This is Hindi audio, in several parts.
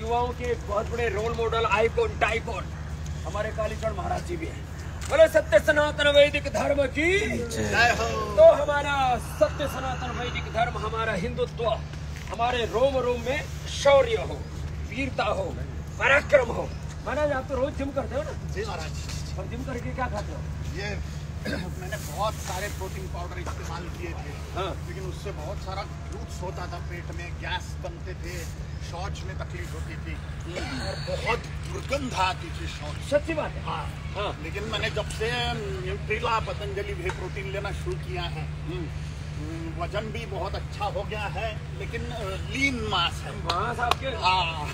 युवाओं के बहुत बड़े रोल मॉडल, आइकॉन, टाइकॉन हमारे कालीचरण महाराज जी भी हैं। बोले सत्य सनातन वैदिक धर्म की जय हो। तो हमारा सत्य सनातन वैदिक धर्म, हमारा हिंदुत्व, हमारे रोम रोम में शौर्य हो, वीरता हो, पराक्रम हो। महाराज आप तो रोज जिम करते हो ना? जी महाराज। और जिम करके क्या खाते हो? ये मैंने बहुत सारे प्रोटीन पाउडर इस्तेमाल किए थे। हाँ। लेकिन उससे बहुत सारा फ्रूट्स होता था पेट में, गैस बनते थे, शौच में तकलीफ होती थी और बहुत दुर्गंध आती थी शौच। सच्ची बात है। हाँ हाँ। लेकिन मैंने जब से न्यूट्रिला पतंजलि भी प्रोटीन लेना शुरू किया है, वजन भी बहुत अच्छा हो गया है, लेकिन लीन मास है। मास आपके हाँ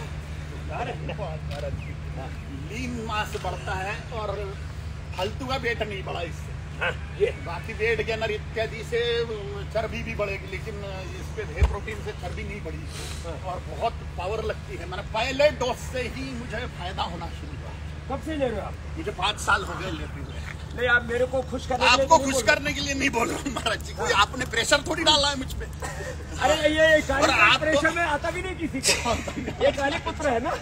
लीन मास बढ़ता है और फालतू का वेट नहीं बढ़ा इससे। हाँ, ये बाकी वेट गेनर इत्यादि से चर्बी भी बढ़ेगी, लेकिन इस पे वे प्रोटीन से चर्बी नहीं बढ़ी। हाँ। और बहुत पावर लगती है। मैंने पहले डोज से ही मुझे फायदा होना शुरू हुआ। कब से ले रहे हो आप? मुझे 5 साल हो गए लेते हुए। नहीं, आप मेरे को खुश करने के लिए आपको तो नहीं खुश बोल रहे। करने के लिए नहीं बोल रहा हूँ महाराज जी, कोई आपने प्रेशर थोड़ी डाला है मुझ पे। अरे ये काली आप प्रेशर तो- में आता भी नहीं किसी को। ये काली पुत्र है ना,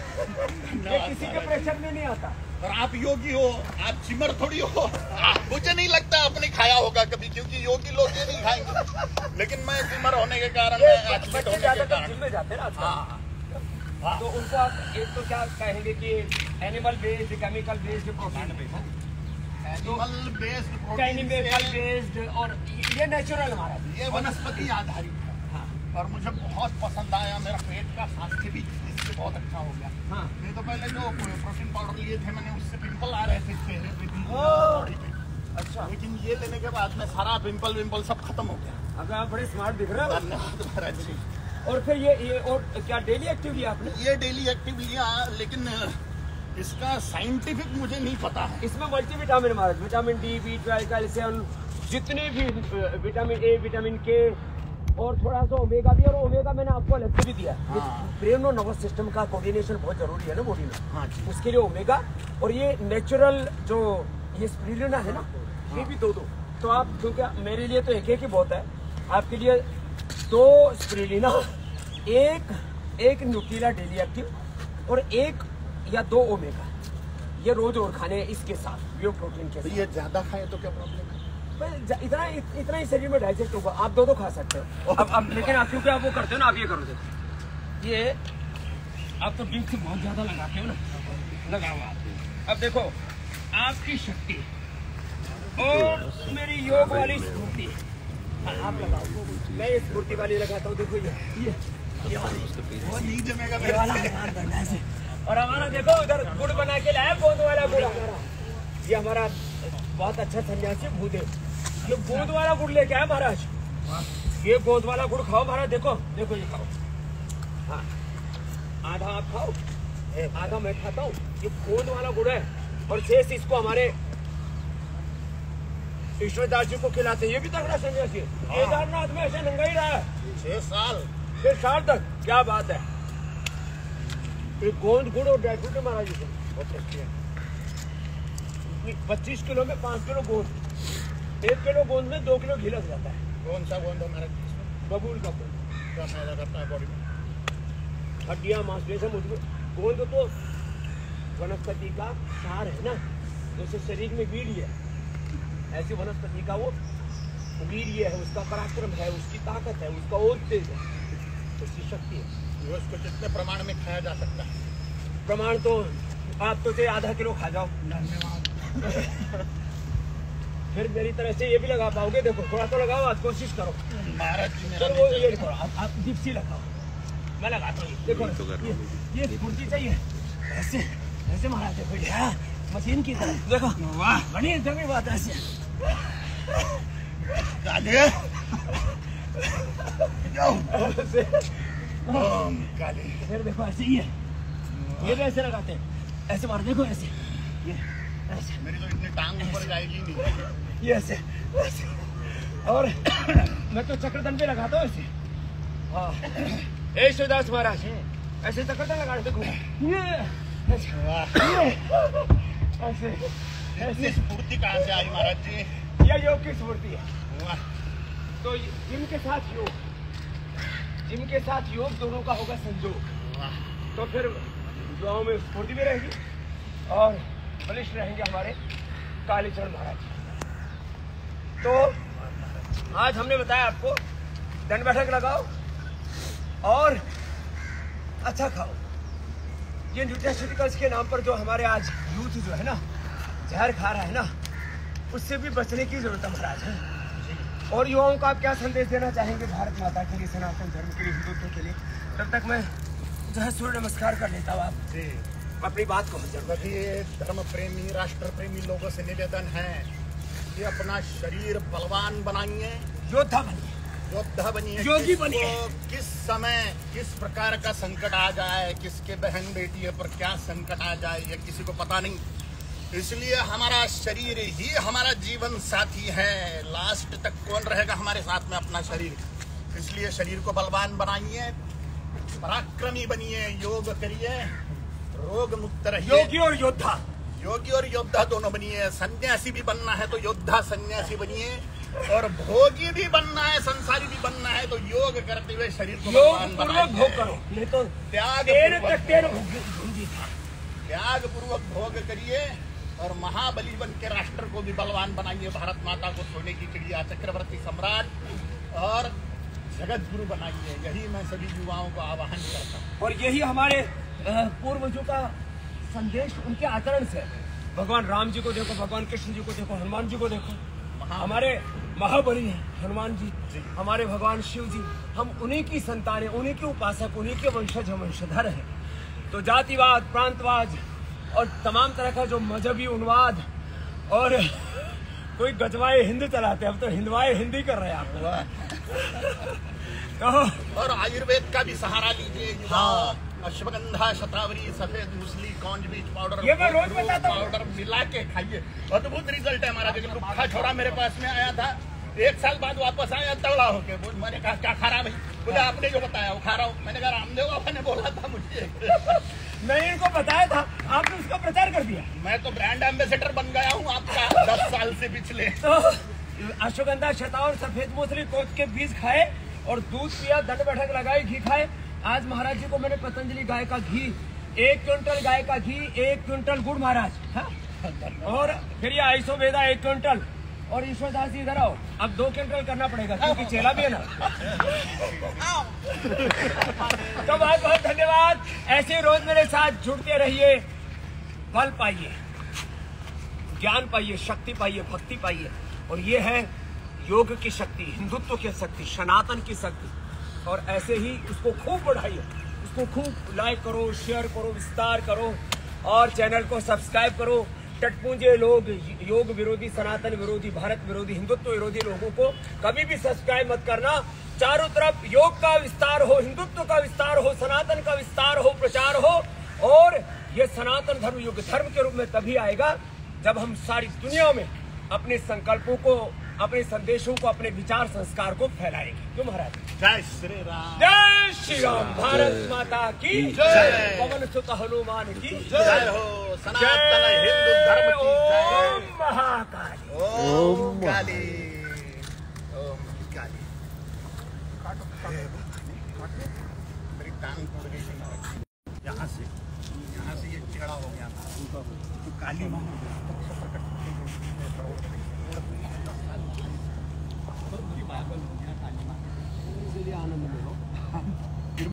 ये किसी के प्रेशर में नहीं आता। और आप योगी हो, आप जिमर थोड़ी हो। मुझे नहीं लगता आपने खाया होगा कभी, क्योंकि योगी लोग ये नहीं खाएंगे। लेकिन मैं जिमर होने के कारण, एथलीट बच्चे होने के ज्यादातर कारण। जिम में जाते हैं ना आजकल। हाँ तो उनको आप एक तो क्या कहेंगे कि animal based, chemical based, protein based, animal based chemical based, और ये नेचुरल हमारा। ये वनस्पति आधारित है। हाँ। और मुझे बहुत पसंद आया। मेरा पेट का स्वास्थ्य भी इससे बहुत अच्छा हो गया। हाँ। नहीं तो पहले जो प्रोटीन पाउडर लिए थे मैंने, उससे पिंपल आ रहे थे चेहरे पे भी, ओह। बॉडी पे। अच्छा, लेकिन ये लेने के बाद में सारा पिंपल विंपल सब खत्म हो गया। अब आप बड़े स्मार्ट दिख रहे हो। धन्यवाद महाराज जी। और फिर ये और क्या डेली एक्टिव लिया आपने? ये डेली एक्टिव लिया, लेकिन इसका साइंटिफिक मुझे नहीं पता है। इसमें मल्टीविटामिन महाराज, विटामिन डी, B12, कैल्शियम, जितने भी विटामिन ए, विटामिन के, और थोड़ा सा ओमेगा भी। और ओमेगा मैंने आपको अलग से भी दिया है। हाँ। ब्रेन और नर्वस सिस्टम का कोऑर्डिनेशन बहुत जरूरी है ना बॉडी में। हाँ जी। उसके लिए ओमेगा, और ये नेचुरल जो ये स्पिरुलिना है ना, ये भी 2-2। तो आप, क्योंकि मेरे लिए तो एक ही बहुत है, आपके लिए 2 स्पिरुलिना, एक न्यूट्रिला डेली एक्टिव, और 1 या 2 ओमेगा, ये रोज और खाने इसके साथ यो प्रोटीन के तो साथ। ये ज्यादा खाए तो क्या प्रॉब्लम है? इतना ही शरीर में डाइजेस्ट होगा। आप 2 खा सकते हो। अब लेकिन आप, क्योंकि आप वो करते हो ना, आप ये करो, देखो ये आप तो ड्रिंक से बहुत ज्यादा लगाते हो ना, लगाओ आप। अब देखो आपकी शक्ति और मेरी योग वाली स्फूर्ति। हाँ, आप लगाओ, मैं ये स्फूर्ति वाली लगाता हूँ। देखो ये वाली, वो नहीं जमेगा ये वाला हमारा करना है ऐसे। और हमारा देखो उधर गुड़ बना के लाया, गोंद वाला गुड़ हमारा। ये हमारा बहुत अच्छा सन्यासी भूदेव, ये गोंद वाला गुड़ लेके आया महाराज। ये गोंद वाला गुड़ खाओ महाराज। देखो देखो ये खाओ। हाँ, आधा आप खाओ, आधा मैं खाता हूँ। ये गोंद वाला गुड़ है, और शेष इसको हमारे ईश्वरदास जी को खिलाते हैं। ये भी तगड़ा सन्यासी है। केदारनाथ में ऐसे नंगा ही रहा है 6 साल तक। क्या बात है। ये गोंद गुड़ और ड्राई फ्रूट है महाराज जी, बहुत टेस्टी है। 25 किलो में 5 किलो गोंद, 1 किलो गोंद में 2 किलो घी लग जाता है। कौन सा गोंद हमारा? बबूल का गोंद। क्या फायदा करता है बॉडी में? हड्डियां, मांसपेशियां मजबूत। गोंद तो वनस्पति का सार है ना, जैसे शरीर में वीर्य है, ऐसी वनस्पति का वो वीर्य है, उसका पराक्रम है, उसकी ताकत है, उसका और तेज है, उसकी शक्ति है। वो इसको कितने प्रमाण में खाया जा सकता है? प्रमाण तो आप तो चाहे आधा किलो खा जाओ। धन्यवाद। फिर मेरी तरह से ये भी लगा पाओगे। देखो थोड़ा तो लगाओ, आज कोशिश करो महाराज जी चलो। वो ये करो, आप जिप्सी लगाओ, मैं लगाता हूँ। देखो ये स्फूर्ति चाहिए, ऐसे ऐसे महाराज। देखो ये मशीन की तरह, देखो वाह, बनी जमी बात ऐसे। काले जाओ। ऐसे। काले फिर देखो ऐसे ही है, ये भी ऐसे लगाते हैं, ऐसे मार। देखो ऐसे, ये ऐसे, मेरी तो इतनी टांग ऊपर जाएगी नहीं। ये ऐसे ऐसे। और मैं तो चक्रधन पे लगाता हूँ ऐसे। हाँ, ए शिवदास महाराज ऐसे चक्रधन लगा। देखो ये ऐसे, वाह, ये ऐसे इतनी ऐसे। स्फूर्ति कहाँ से आई महाराज जी? यह योग की स्फूर्ति है। वाह, तो जिम के साथ योग, जिम के साथ योग दोनों का होगा संयोग। वाह। तो फिर युवाओं में स्फूर्ति भी रहेगी और बलिष्ठ रहेंगे हमारे कालीचरण महाराज। तो आज हमने बताया आपको दंड बैठक लगाओ और अच्छा खाओ। ये न्यूट्रास्यूटिकल्स के नाम पर जो हमारे आज यूथ जो है ना जहर खा रहा है ना, उससे भी बचने की जरूरत है महाराज है। और युवाओं को आप क्या संदेश देना चाहेंगे भारत माता के लिए, सनातन धर्म के लिए, हिंदुत्व के लिए? तब तक मैं जो है सूर्य नमस्कार कर लेता हूँ। आप अपनी बात को सभी धर्म प्रेमी राष्ट्र प्रेमी लोगों से निवेदन है कि अपना शरीर बलवान बनाइए, योद्धा बनिए, योद्धा बनिए, योगी बनिए। किस समय किस प्रकार का संकट आ जाए, किसके बहन बेटी पर क्या संकट आ जाए ये किसी को पता नहीं। इसलिए हमारा शरीर ही हमारा जीवन साथी है। लास्ट तक कौन रहेगा हमारे साथ में? अपना शरीर। इसलिए शरीर को बलवान बनाइए, पराक्रमी बनिए, योग करिए, रोग मुक्त रहिए। योगी और योद्धा, योगी और योद्धा दोनों बनिए। सन्यासी भी बनना है तो योद्धा सन्यासी बनिए, और भोगी भी बनना है, संसारी भी बनना है तो योग करते हुए शरीर को योग पूर्वक भोग करो, नहीं तो त्याग पूर्वक भोग करिए और महाबली बन के राष्ट्र को भी बलवान बनाइए। भारत माता को सोने की चिड़िया, चक्रवर्ती सम्राट और जगत गुरु बनाइए। यही मैं सभी युवाओं को आह्वान करता हूँ और यही हमारे पूर्वजों का संदेश उनके आचरण से। भगवान राम जी को देखो, भगवान कृष्ण जी को देखो, हनुमान जी को देखो, हमारे महाबली हैं हनुमान जी, हमारे भगवान शिव जी। हम उन्हीं की संतान हैं, उन्हीं के उपासक, उन्हीं के वंशज वंशधर हैं। तो जातिवाद, प्रांतवाद और तमाम तरह का जो मजहबी उन्माद और कोई गजवाए हिंद चलाते, अब तो हिंदवाए हिंदी कर रहे हैं आप। तो और आयुर्वेद का भी सहारा लीजिए। हाँ। अश्वगंधा, शतावरी, सफेद मूसली, कौंज बीज पाउडर, ये मैं रोज बताता हूँ, पाउडर मिला के खाइए। अद्भुत रिजल्ट है हमारा। देखिए लुखा छोड़ा मेरे पास में आया था, 1 साल बाद वापस आया तगड़ा होके। मैंने कहा क्या खा रहा भाई? बोले आपने जो बताया वो खा रहा हूँ। मैंने कहा रामदेव बाबा ने बोला था मुझे। मैंने इनको बताया था, आपने उसका प्रचार कर दिया। मैं तो ब्रांड एम्बेसडर बन गया हूँ आपका 10 साल से पिछले। तो अश्वगंधा, शतावर, सफेद मूसली, कोच के बीज खाए और दूध पिया, दंड बैठक लगाई, घी खाए। आज महाराज जी को मैंने पतंजलि गाय का घी, 1 क्विंटल गाय का घी, 1 क्विंटल गुड़ महाराज, और फिर ये आइसोवेदा 1 क्विंटल। और ईश्वरदास जी इधर आओ, अब 2 क्विंटल करना पड़ेगा क्योंकि चेला भी है ना। तो बहुत बहुत धन्यवाद। ऐसे रोज मेरे साथ जुड़ते रहिए, बल पाइए, ज्ञान पाइए, शक्ति पाइए, भक्ति पाइए। और ये है योग की शक्ति, हिंदुत्व की शक्ति, सनातन की शक्ति। और ऐसे ही उसको खूब बढ़ाइए, उसको खूब लाइक करो, शेयर करो, विस्तार करो और चैनल को सब्सक्राइब करो। टटपूंजे लोग, योग विरोधी, सनातन विरोधी, भारत विरोधी, हिंदुत्व विरोधी लोगों को कभी भी सब्सक्राइब मत करना। चारों तरफ योग का विस्तार हो, हिंदुत्व का विस्तार हो, सनातन का विस्तार हो, प्रचार हो। और ये सनातन धर्म युग धर्म के रूप में तभी आएगा जब हम सारी दुनिया में अपने संकल्पों को, अपने संदेशों को, अपने विचार संस्कार को फैलाएंगे। क्यों महाराज? जय श्री राम। जय श्री राम। भारत माता की जय। पवन सुत हनुमान की जय हो। सनातन हिंदू धर्म की जय। ओम महाकाली, ओम काली, ओम काली। मेरी टांग टूट गई थी यहाँ से ये टेढ़ा हो गया था तो काली